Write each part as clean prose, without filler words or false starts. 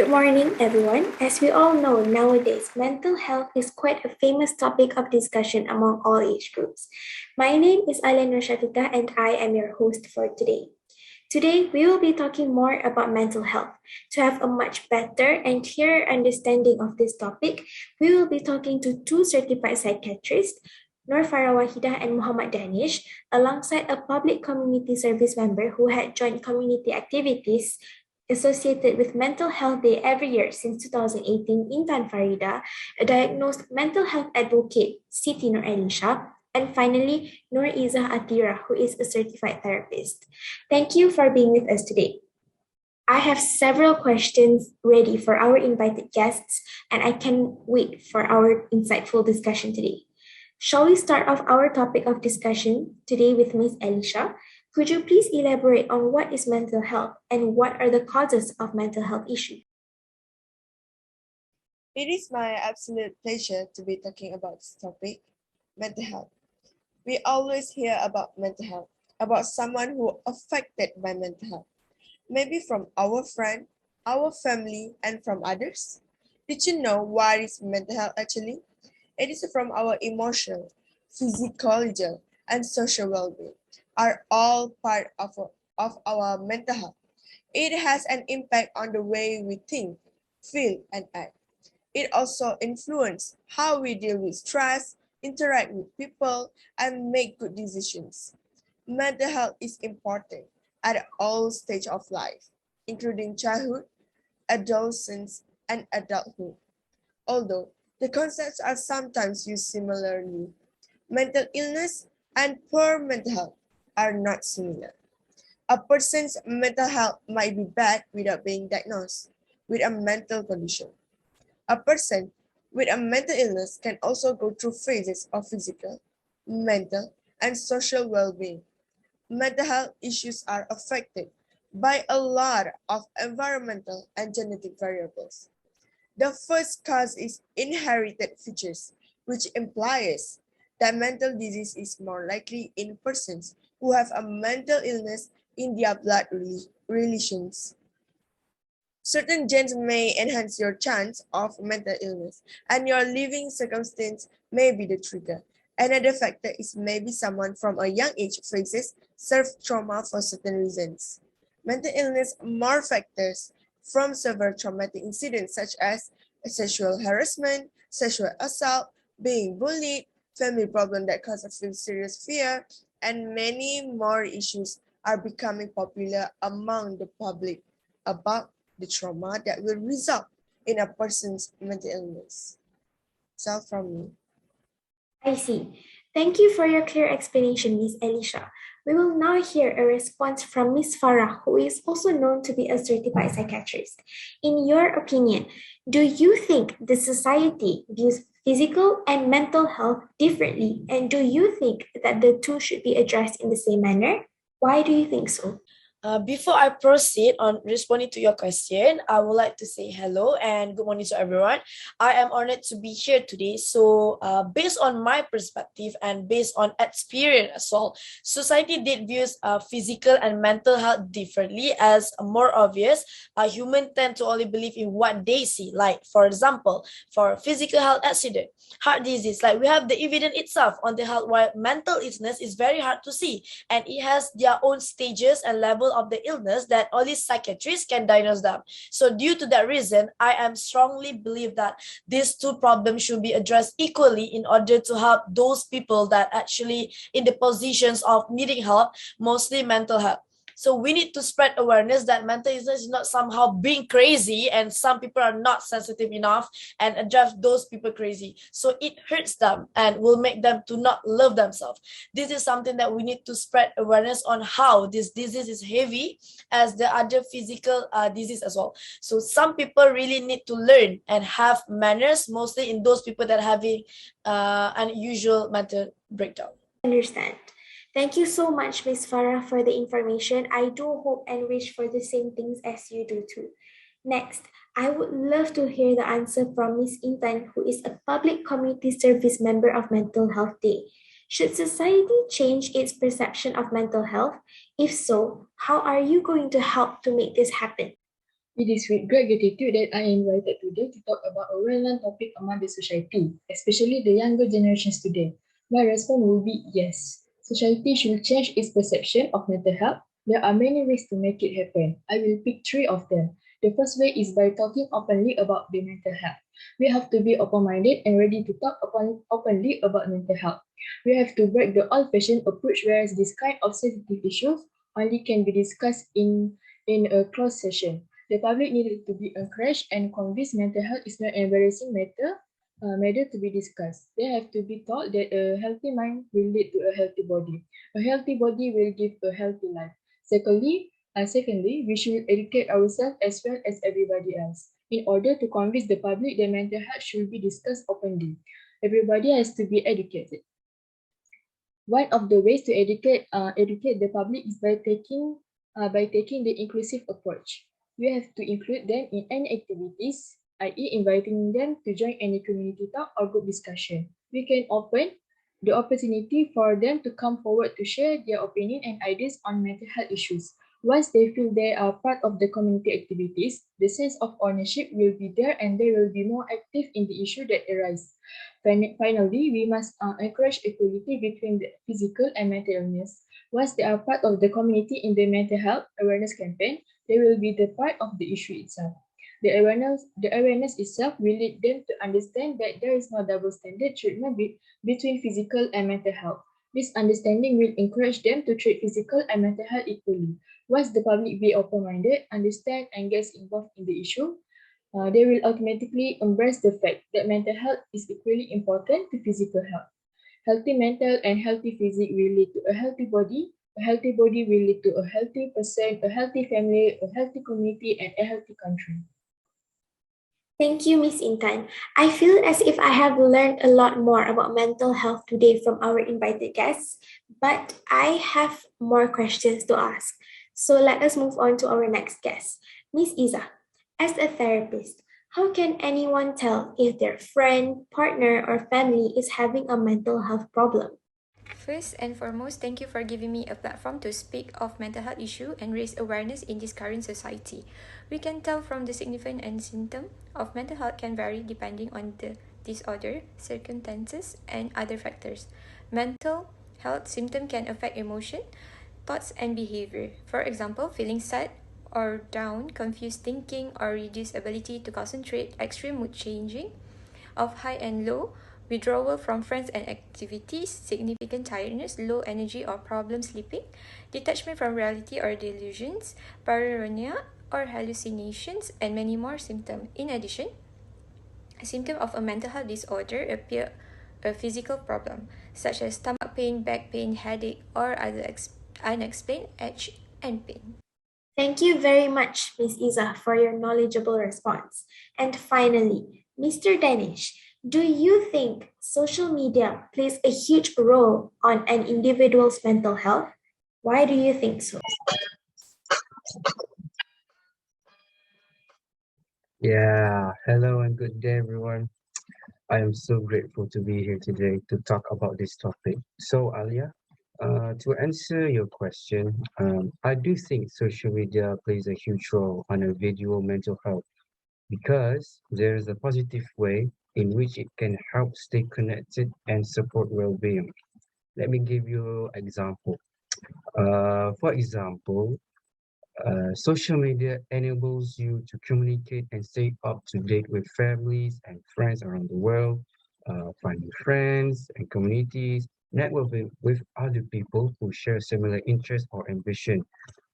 morning, everyone. As we all know, nowadays, mental health is quite a famous topic of discussion among all age groups. My name is Alan Rashafika, and I am your host for today. Today, we will be talking more about mental health. To have a much better and clearer understanding of this topic, we will be talking to two certified psychiatrists, Nur Farah Wahidah and Muhammad Danish, alongside a public community service member who had joined community activities associated with Mental Health Day every year since 2018, Intan Farida, a diagnosed mental health advocate, Siti Nur Elisha, and finally, Nur Izzah Atira, who is a certified therapist. Thank you for being with us today. I have several questions ready for our invited guests, and I can wait for our insightful discussion today. Shall we start off our topic of discussion today with Ms. Elisha? Could you please elaborate on what is mental health and what are the causes of mental health issues? It is my absolute pleasure to be talking about this topic, mental health. We always hear about mental health, about someone who affected by mental health, maybe from our friend, our family, and from others. Did you know what is mental health actually? It is from our emotional, physiological, and social well-being are all part of our mental health. It has an impact on the way we think, feel, and act. It also influences how we deal with stress, interact with people, and make good decisions. Mental health is important at all stages of life, including childhood, adolescence, and adulthood. Although the concepts are sometimes used similarly, mental illness and poor mental health are not similar. A person's mental health might be bad without being diagnosed with a mental condition. A person with a mental illness can also go through phases of physical, mental, and social well-being. Mental health issues are affected by a lot of environmental and genetic variables. The first cause is inherited features, which implies that mental disease is more likely in persons who have a mental illness in their blood relations. Certain genes may enhance your chance of mental illness, and your living circumstance may be the trigger. Another factor is maybe someone from a young age faces self-trauma for certain reasons. Mental illness more factors from severe traumatic incidents such as sexual harassment, sexual assault, being bullied, family problem that cause a serious fear, and many more issues are becoming popular among the public about the trauma that will result in a person's mental illness. So from me. I see. Thank you for your clear explanation, Ms. Elisha. We will now hear a response from Ms. Farah, who is also known to be a certified psychiatrist. In your opinion, do you think the society views physical and mental health differently? And do you think that the two should be addressed in the same manner? Why do you think so? Before I proceed on responding to your question, I would like to say hello and good morning to everyone. I am honored to be here today. So, based on my perspective and based on experience as well, society did views physical and mental health differently. As more obvious, humans tend to only believe in what they see. Like, for example, for physical health accident, heart disease, like we have the evidence itself on the health, while mental illness is very hard to see, and it has their own stages and level of the illness that only psychiatrists can diagnose them. So due to that reason, I am strongly believe that these two problems should be addressed equally in order to help those people that actually in the positions of needing help, mostly mental health. So we need to spread awareness that mental illness is not somehow being crazy and some people are not sensitive enough and address those people crazy. So it hurts them and will make them to not love themselves. This is something that we need to spread awareness on how this disease is heavy as the other physical disease as well. So some people really need to learn and have manners, mostly in those people that are having unusual mental breakdown. Understand. Thank you so much, Ms. Farah, for the information. I do hope and wish for the same things as you do too. Next, I would love to hear the answer from Ms. Intan, who is a public community service member of Mental Health Day. Should society change its perception of mental health? If so, how are you going to help to make this happen? It is with great gratitude that I am invited today to talk about a well-known topic among the society, especially the younger generations today. My response will be yes. Society should change its perception of mental health. There are many ways to make it happen. I will pick three of them. The first way is by talking openly about the mental health. We have to be open-minded and ready to talk openly about mental health. We have to break the old-fashioned approach whereas this kind of sensitive issues only can be discussed in a closed session. The public needed to be encouraged and convinced mental health is not an embarrassing matter to be discussed. They have to be taught that a healthy mind will lead to a healthy body. A healthy body will give a healthy life. Secondly, we should educate ourselves as well as everybody else in order to convince the public that mental health should be discussed openly. Everybody has to be educated. One of the ways to educate the public is by taking the inclusive approach. We have to include them in any activities, i.e., inviting them to join any community talk or group discussion. We can open the opportunity for them to come forward to share their opinion and ideas on mental health issues. Once they feel they are part of the community activities, the sense of ownership will be there and they will be more active in the issue that arise. Finally, we must encourage equality between the physical and mental illness. Once they are part of the community in the mental health awareness campaign, they will be the part of the issue itself. The awareness itself will lead them to understand that there is no double standard treatment between physical and mental health. This understanding will encourage them to treat physical and mental health equally. Once the public be open-minded, understand and gets involved in the issue, they will automatically embrace the fact that mental health is equally important to physical health. Healthy mental and healthy physique will lead to a healthy body. A healthy body will lead to a healthy person, a healthy family, a healthy community, and a healthy country. Thank you, Miss Intan. I feel as if I have learned a lot more about mental health today from our invited guests, but I have more questions to ask. So let us move on to our next guest, Miss Iza. As a therapist, how can anyone tell if their friend, partner, or family is having a mental health problem? First and foremost, thank you for giving me a platform to speak of mental health issue and raise awareness in this current society. We can tell from the significant and symptom of mental health can vary depending on the disorder, circumstances, and other factors. Mental health symptom can affect emotion, thoughts, and behavior. For example, feeling sad or down, confused thinking, or reduced ability to concentrate, extreme mood changing of high and low, withdrawal from friends and activities, significant tiredness, low energy or problem sleeping, detachment from reality or delusions, paranoia or hallucinations, and many more symptoms. In addition, a symptom of a mental health disorder appear a physical problem, such as stomach pain, back pain, headache, or other unexplained ache and pain. Thank you very much, Ms. Iza, for your knowledgeable response. And finally, Mr. Danish, do you think social media plays a huge role on an individual's mental health? Why do you think so? Yeah, hello and good day, everyone. I am so grateful to be here today to talk about this topic. So, Alia, to answer your question, I do think social media plays a huge role on individual mental health because there is a positive way in which it can help stay connected and support well-being. Let me give you an example. For example, social media enables you to communicate and stay up to date with families and friends around the world, finding friends and communities, network with other people who share similar interests or ambition,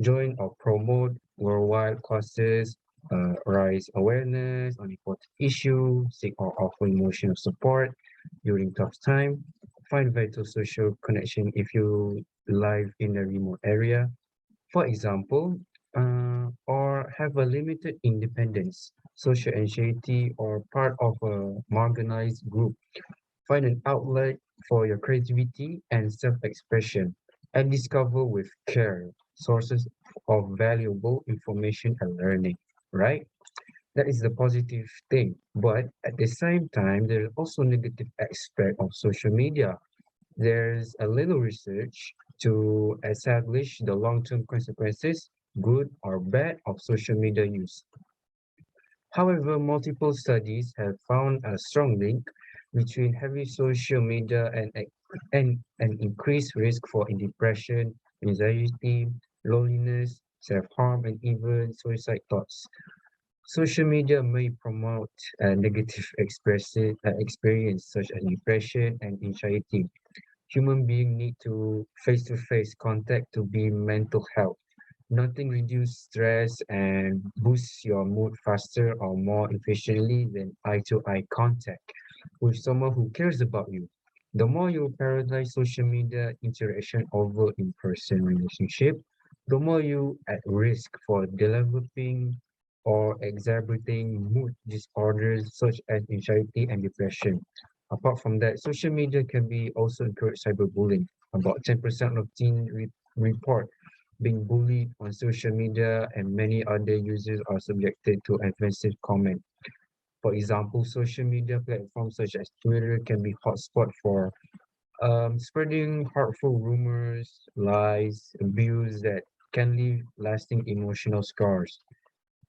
join or promote worldwide causes, raise awareness on important issues, seek or offer emotional support during tough time, find vital social connection if you live in a remote area, for example, or have a limited independence, social anxiety, or part of a marginalized group. Find an outlet for your creativity and self-expression and discover with care sources of valuable information and learning, right? That is the positive thing. But at the same time, there's also negative aspect of social media. There's a little research to establish the long-term consequences, good or bad, of social media use. However, multiple studies have found a strong link between heavy social media and an increased risk for depression, anxiety, loneliness, self-harm, and even suicide thoughts. Social media may promote a negative experience such as depression and anxiety. Human beings need to face-to-face contact to be mental health. Nothing reduces stress and boosts your mood faster or more efficiently than eye-to-eye contact with someone who cares about you. The more you prioritize social media interaction over in-person relationship, the more you at risk for developing or exacerbating mood disorders such as anxiety and depression. Apart from that, social media can be also encourage cyberbullying. About 10% of teens report being bullied on social media, and many other users are subjected to offensive comment. For example, social media platforms such as Twitter can be hotspot for spreading hurtful rumors, lies, abuse that can leave lasting emotional scars.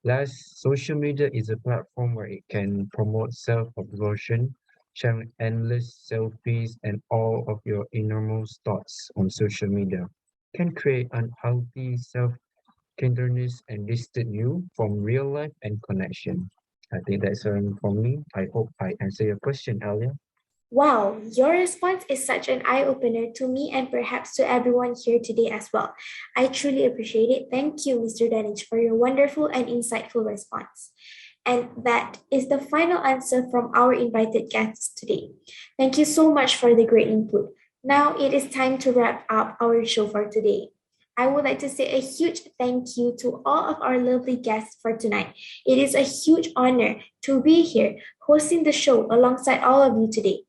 Last, social media is a platform where it can promote self-absorption, sharing endless selfies and all of your innermost thoughts on social media can create unhealthy self-centeredness and distance you from real life and connection. I think that's from me. I hope I answer your question, Alia. Wow, your response is such an eye opener to me and perhaps to everyone here today as well. I truly appreciate it. Thank you, Mr. Danich, for your wonderful and insightful response. And that is the final answer from our invited guests today. Thank you so much for the great input. Now it is time to wrap up our show for today. I would like to say a huge thank you to all of our lovely guests for tonight. It is a huge honor to be here hosting the show alongside all of you today.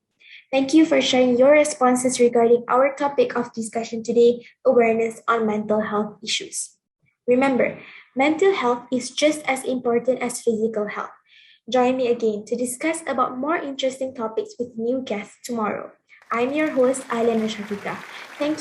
Thank you for sharing your responses regarding our topic of discussion today, awareness on mental health issues. Remember, mental health is just as important as physical health. Join me again to discuss about more interesting topics with new guests tomorrow. I'm your host, Aileen Shafika. Thank